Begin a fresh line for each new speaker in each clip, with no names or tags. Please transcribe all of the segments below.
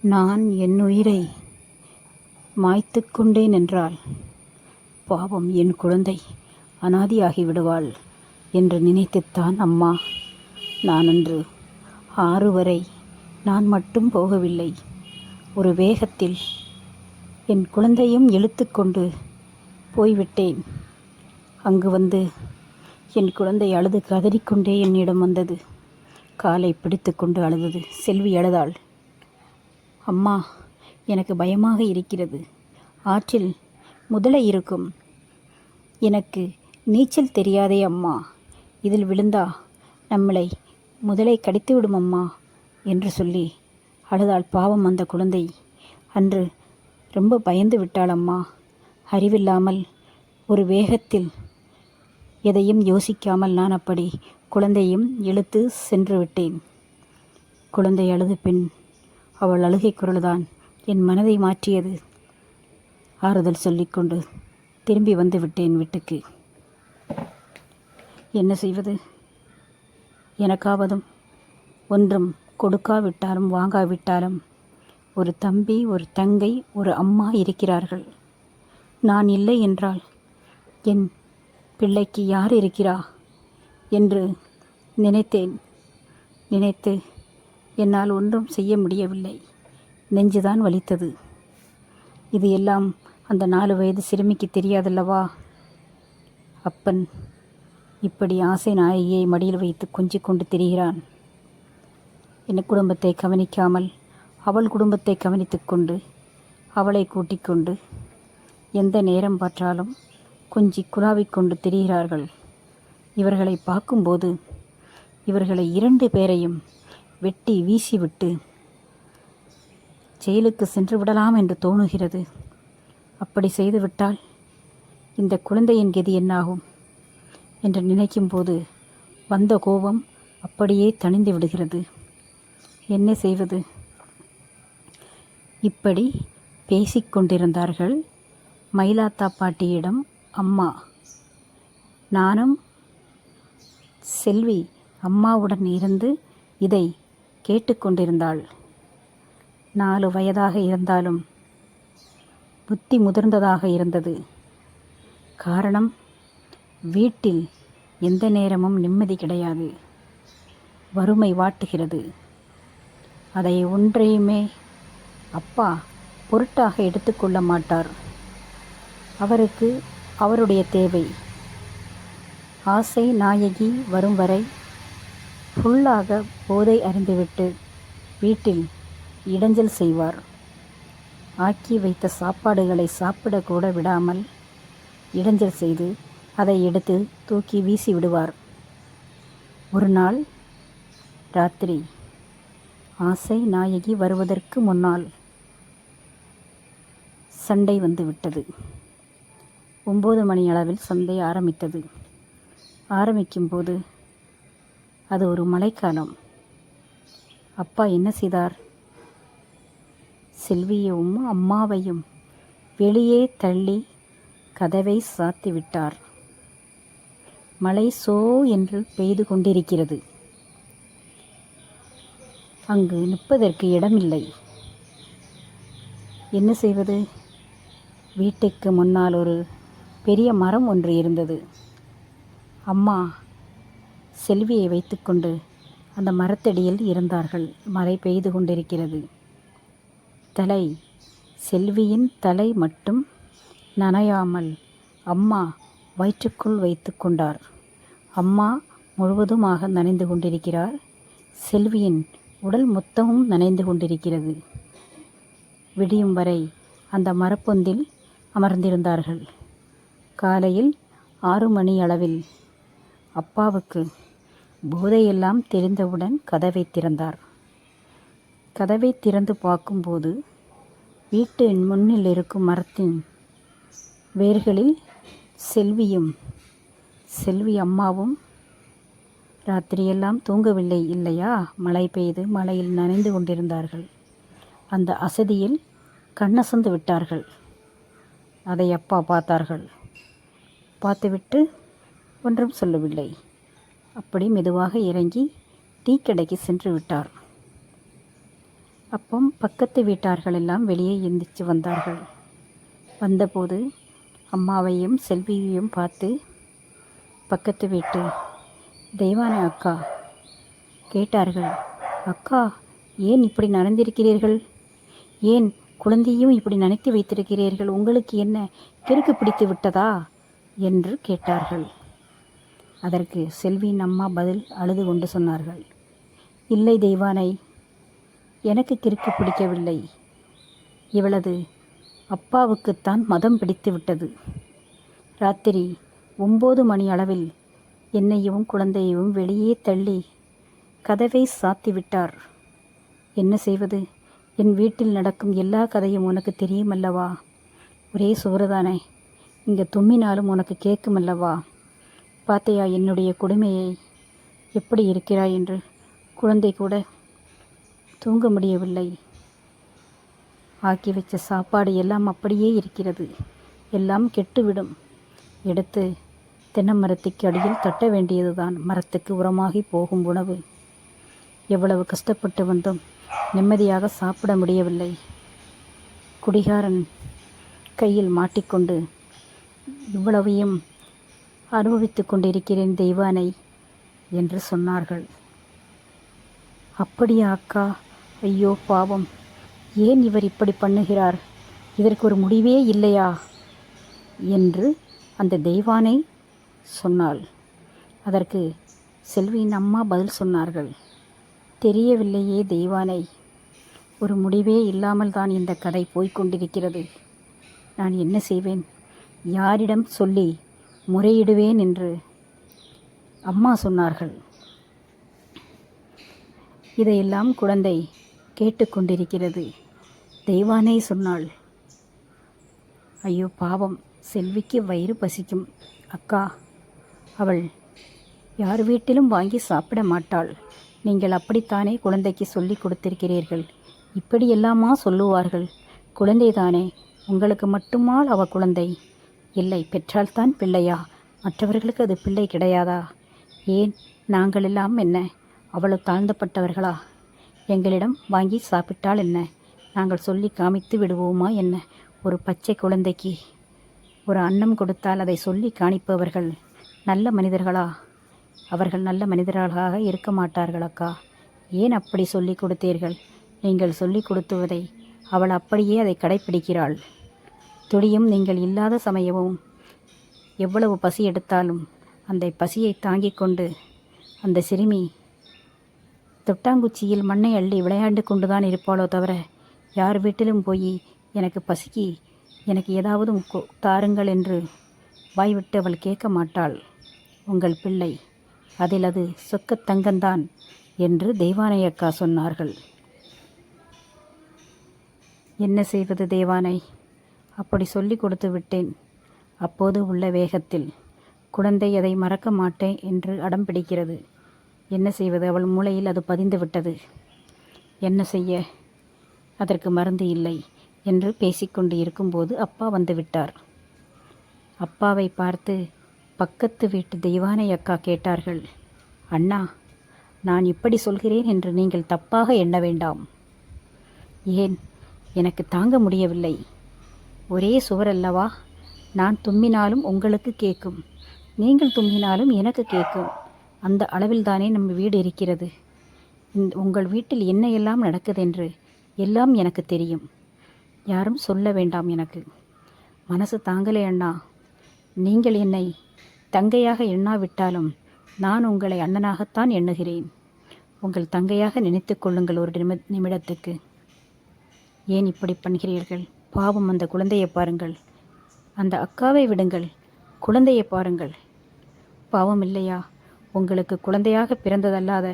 நான் என் உயிரை மாய்த்து கொண்டேன் என்றால் பாவம் என் குழந்தை அனாதியாகி விடுவாள் என்று நினைத்துத்தான் அம்மா நான் அன்று 6 வரை நான் மட்டும் போகவில்லை. ஒரு வேகத்தில் என் குழந்தையும் இழுத்து கொண்டு போய்விட்டேன். அங்கு வந்து என் குழந்தை அழுது கதறிக்கொண்டே என்னிடம் வந்தது. காலை பிடித்து கொண்டு அழுதது. செல்வி அழுதாள். அம்மா, எனக்கு பயமாக இருக்கிறது. ஆற்றில் முதலை இருக்கும். எனக்கு நீச்சல் தெரியாதே அம்மா. இதில் விழுந்தா நம்மளை முதலை கடித்து விடும் அம்மா என்று சொல்லி அழுதாள். பாவம் அந்த குழந்தை அன்று ரொம்ப பயந்து விட்டாள் அம்மா. அறிவில்லாமல் ஒரு வேகத்தில் எதையும் யோசிக்காமல் நான் அப்படி குழந்தையும் இழுத்து சென்று விட்டேன். குழந்தை அழுது பின் அவள் அழுகை குரல்தான் என் மனதை மாற்றியது. ஆறுதல் சொல்லிக்கொண்டு திரும்பி வந்து விட்டேன் வீட்டுக்கு. என்ன செய்வது? எனக்காவதும் ஒன்றும் கொடுக்காவிட்டாலும் வாங்காவிட்டாலும் ஒரு தம்பி, ஒரு தங்கை, ஒரு அம்மா இருக்கிறார்கள். நான் இல்லை என்றால் என் பிள்ளைக்கு யார் இருக்கிறா என்று நினைத்து என்னால் ஒன்றும் செய்ய முடியவில்லை. நெஞ்சுதான் வலித்தது. இது எல்லாம் அந்த 4 வயது சிறுமிக்கு தெரியாதல்லவா? அப்பன் இப்படி ஆசை நாயகியை மடியில் வைத்து கொஞ்சிக் கொண்டு திரிகிறான். என் குடும்பத்தை கவனிக்காமல் அவள் குடும்பத்தை கவனித்து கொண்டு அவளை கூட்டிக் கொண்டு எந்த நேரம் பார்த்தாலும் கொஞ்சி குழாவிக் கொண்டு திரிகிறார்கள். இவர்களை பார்க்கும்போது இவர்களை 2 பேரையும் வெட்டி வீசிவிட்டு ஜெயிலுக்கு சென்று விடலாம் என்று தோணுகிறது. அப்படி செய்துவிட்டால் இந்த குழந்தையின் கதி என்னாகும் என்று நினைக்கும்போது வந்த கோபம் அப்படியே தணிந்து விடுகிறது. என்ன செய்வது? இப்படி பேசிக்கொண்டிருந்தார்கள் மயிலாத்தா பாட்டியிடம் அம்மா. நானும் செல்வி அம்மாவுடன் இருந்து இதை கேட்டுக்கொண்டிருந்தாள். 4 வயதாக இருந்தாலும் புத்தி முதிர்ந்ததாக இருந்தது. காரணம், வீட்டில் எந்த நேரமும் நிம்மதி கிடையாது. வறுமை வாட்டுகிறது. அதை ஒன்றையுமே அப்பா பொருட்டாக எடுத்துக்கொள்ள மாட்டார். அவருக்கு அவருடைய தேவை. ஆசை நாயகி வரும் வரை ஃபுல்லாக போதை அறிந்துவிட்டு வீட்டில் இடைஞ்சல் செய்வார். ஆக்கி வைத்த சாப்பாடுகளை சாப்பிடக்கூட விடாமல் இடைஞ்சல் செய்து அதை எடுத்து தூக்கி வீசி விடுவார். ஒரு நாள் ராத்திரி ஆசை நாயகி வருவதற்கு முன்னால் சண்டை வந்து விட்டது. 9 மணி அளவில் சண்டை ஆரம்பித்தது. ஆரம்பிக்கும்போது அது ஒரு மழைக்காலம். அப்பா என்ன செய்தார்? செல்வியையும் அம்மாவையும் வெளியே தள்ளி கதவை சாத்தி விட்டார். மழை சோ என்று பெய்து கொண்டிருக்கிறது. அங்கு நிற்பதற்கு இடமில்லை. என்ன செய்வது? வீட்டுக்கு முன்னால் ஒரு பெரிய மரம் ஒன்று இருந்தது. அம்மா செல்வியை வைத்துக்கொண்டு அந்த மரத்தடியில் இருந்தார்கள். மழை பெய்து கொண்டிருக்கிறது. செல்வியின் தலை மட்டும் நனையாமல் அம்மா வயிற்றுக்குள் வைத்து கொண்டார். அம்மா முழுவதுமாக நனைந்து கொண்டிருக்கிறார். செல்வியின் உடல் மொத்தமும் நனைந்து கொண்டிருக்கிறது. விடியும் வரை அந்த மரப்பொந்தில் அமர்ந்திருந்தார்கள். காலையில் 6 மணி அளவில் அப்பாவுக்கு போதையெல்லாம் தெரிந்தவுடன் கதவை திறந்தார். கதவை திறந்து பார்க்கும்போது வீட்டு முன்னில் இருக்கும் மரத்தின் வேர்களில் செல்வி அம்மாவும் ராத்திரியெல்லாம் தூங்கவில்லை இல்லையா? மழை பெய்து மழையில் நனைந்து கொண்டிருந்தார்கள். அந்த அசதியில் கண்ணசந்து விட்டார்கள். அதை அப்பா பார்த்தார்கள். பார்த்துவிட்டு ஒன்றும் சொல்லவில்லை. அப்படி மெதுவாக இறங்கி டீ கடைக்கு சென்று விட்டார். அப்போ பக்கத்து வீட்டார்கள் எல்லாம் வெளியே எந்திரிச்சு வந்தார்கள். வந்தபோது அம்மாவையும் செல்வியையும் பார்த்து, பக்கத்து வீட்டு தெய்வானை அக்கா கேட்டார்கள், அக்கா ஏன் இப்படி நடந்திருக்கிறீர்கள்? ஏன் குழந்தையும் இப்படி நினைத்து வைத்திருக்கிறீர்கள்? உங்களுக்கு என்ன கிறுக்கு பிடித்து விட்டதா என்று கேட்டார்கள். அதற்கு செல்வியின் அம்மா பதில் அழுது கொண்டு சொன்னார்கள், இல்லை தெய்வானை, எனக்கு கிறுக்கு பிடிக்கவில்லை. இவளது அப்பாவுக்குத்தான் மதம் பிடித்து விட்டது. ராத்திரி 9 மணி அளவில் என்னையும் குழந்தையையும் வெளியே தள்ளி கதவை சாத்திவிட்டார். என்ன செய்வது? என் வீட்டில் நடக்கும் எல்லா கதையும் உனக்கு தெரியுமல்லவா? ஒரே சுவருதானே, இங்கே தும்மினாலும் உனக்கு கேட்குமல்லவா? பார்த்தையா என்னுடைய கொடுமையை, எப்படி இருக்கிறாய் என்று? குழந்தை கூட தூங்க முடியவில்லை. ஆக்கி வச்ச சாப்பாடு எல்லாம் அப்படியே இருக்கிறது. எல்லாம் கெட்டுவிடும். எடுத்து தென்னை மரத்துக்கு அடியில் தட்ட வேண்டியதுதான். மரத்துக்கு உரமாகி போகும் உணவு. எவ்வளவு கஷ்டப்பட்டு வந்தோம், நிம்மதியாக சாப்பிட முடியவில்லை. குடிகாரன் கையில் மாட்டிக்கொண்டு இவ்வளவையும் அனுபவித்து கொண்டிருக்கிறேன் தெய்வானை என்று சொன்னார்கள். அப்படியா அக்கா? ஐயோ பாவம், ஏன் இவர் இப்படி பண்ணுகிறார்? இதற்கு ஒரு முடிவே இல்லையா என்று அந்த தெய்வானை சொன்னாள். அதற்கு செல்வியின் அம்மா பதில் சொன்னார்கள், தெரியவில்லையே தெய்வானை, ஒரு முடிவே இல்லாமல் தான் இந்த கதை போய்கொண்டிருக்கிறது. நான் என்ன செய்வேன்? யாரிடம் சொல்லி முறையிடுவேன் என்று அம்மா சொன்னார்கள். இதையெல்லாம் குழந்தை கேட்டுக்கொண்டிருக்கிறது. தெய்வானை சொன்னாள், ஐயோ பாவம், செல்விக்கு வயிறு பசிக்கும் அக்கா. அவள் யார் வீட்டிலும் வாங்கி சாப்பிட மாட்டாள். நீங்கள் அப்படித்தானே குழந்தைக்கு சொல்லி கொடுத்திருக்கிறீர்கள். இப்படியெல்லாமா சொல்லுவார்கள்? குழந்தைதானே, உங்களுக்கு மட்டுமால் அவ குழந்தை? இல்லை, பெற்றால்தான் பிள்ளையா? மற்றவர்களுக்கு அது பிள்ளை கிடையாதா? ஏன், நாங்களெல்லாம் என்ன அவ்வளவு தாழ்ந்தப்பட்டவர்களா? எங்களிடம் வாங்கி சாப்பிட்டால் என்ன? நாங்கள் சொல்லி காமித்து விடுவோமா என்ன? ஒரு பச்சை குழந்தைக்கு ஒரு அன்னம் கொடுத்தால் அதை சொல்லி காணிப்பவர்கள் நல்ல மனிதர்களா? அவர்கள் நல்ல மனிதர்களாக இருக்க மாட்டார்கள் அக்கா. ஏன் அப்படி சொல்லி கொடுத்தீர்கள்? நீங்கள் சொல்லி கொடுத்துவதை அவள் அப்படியே அதை கடைப்பிடிக்கிறாள். துடியும் நீங்கள் இல்லாத சமயமும் எவ்வளவு பசி எடுத்தாலும் அந்த பசியை தாங்கிக் கொண்டு அந்த சிறுமி தொட்டாங்குச்சியில் மண்ணை அள்ளி விளையாண்டு கொண்டுதான் இருப்பாளோ தவிர, யார் வீட்டிலும் போய் எனக்கு பசிக்கு, எனக்கு ஏதாவது தாருங்கள் என்று வாய்விட்டு அவள் கேட்க மாட்டாள். உங்கள் பிள்ளை, அதில் அது சொக்கத் தங்கந்தான் என்று தெய்வானை அக்கா சொன்னார்கள். என்ன செய்வது தேவானை? அப்படி சொல்லி கொடுத்து விட்டேன். அப்போது உள்ள வேகத்தில் குழந்தை அதை மறக்க மாட்டேன் என்று அடம் பிடிக்கிறது. என்ன செய்வது? அவள் மூளையில் அது பதிந்து விட்டது. என்ன செய்ய? அதற்கு மருந்து இல்லை என்று பேசிக்கொண்டு இருக்கும்போது அப்பா வந்து விட்டார். அப்பாவை பார்த்து பக்கத்து வீட்டு தெய்வானை அக்கா கேட்டார்கள், அண்ணா, நான் இப்படி சொல்கிறேன் என்று நீங்கள் தப்பாக எண்ண வேண்டாம். ஏன்? எனக்கு தாங்க முடியவில்லை. ஒரே சுவரல்லவா? நான் தும்மினாலும் உங்களுக்கு கேட்கும், நீங்கள் தும்மினாலும் எனக்கு கேட்கும். அந்த அளவில்தானே நம்ம வீடு இருக்கிறது. உங்கள் வீட்டில் என்ன எல்லாம் நடக்குதென்று எல்லாம் எனக்கு தெரியும். யாரும் சொல்ல வேண்டாம். எனக்கு மனசு தாங்களே அண்ணா. நீங்கள் என்னை தங்கையாக எண்ணாவிட்டாலும் நான் உங்களை அண்ணனாகத்தான் எண்ணுகிறேன். உங்கள் தங்கையாக நினைத்து கொள்ளுங்கள் ஒரு நிமிடத்துக்கு. ஏன் இப்படி பண்ணுகிறீர்கள்? பாவம், அந்த குழந்தையை பாருங்கள். அந்த அக்காவை விடுங்கள், குழந்தையை பாருங்கள். பாவம் இல்லையா? உங்களுக்கு குழந்தையாக பிறந்ததல்லாத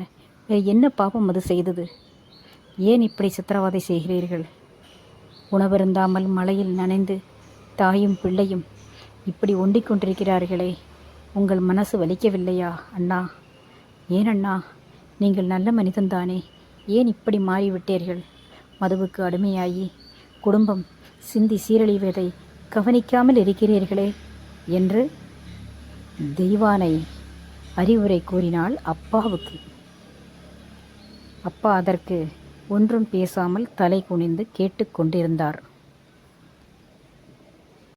வேறு என்ன பாவம் அது செய்தது? ஏன் இப்படி சித்திரவதை செய்கிறீர்கள்? உணவருந்தாமல் மழையில் நனைந்து தாயும் பிள்ளையும் இப்படி ஒண்டிக் கொண்டிருக்கிறார்களே, உங்கள் மனசு வலிக்கவில்லையா அண்ணா? ஏன் அண்ணா, நீங்கள் நல்ல மனிதன்தானே, ஏன் இப்படி மாறிவிட்டீர்கள்? மதுவுக்கு அடிமையாகி குடும்பம் சிந்தி சீரழிவதை கவனிக்காமல் இருக்கிறீர்களே என்று தெய்வானை அறிவுரை கூறினாள் அப்பாவுக்கு. அப்பா அதற்கு ஒன்றும் பேசாமல் தலை குனிந்து கேட்டுக்கொண்டிருந்தார்.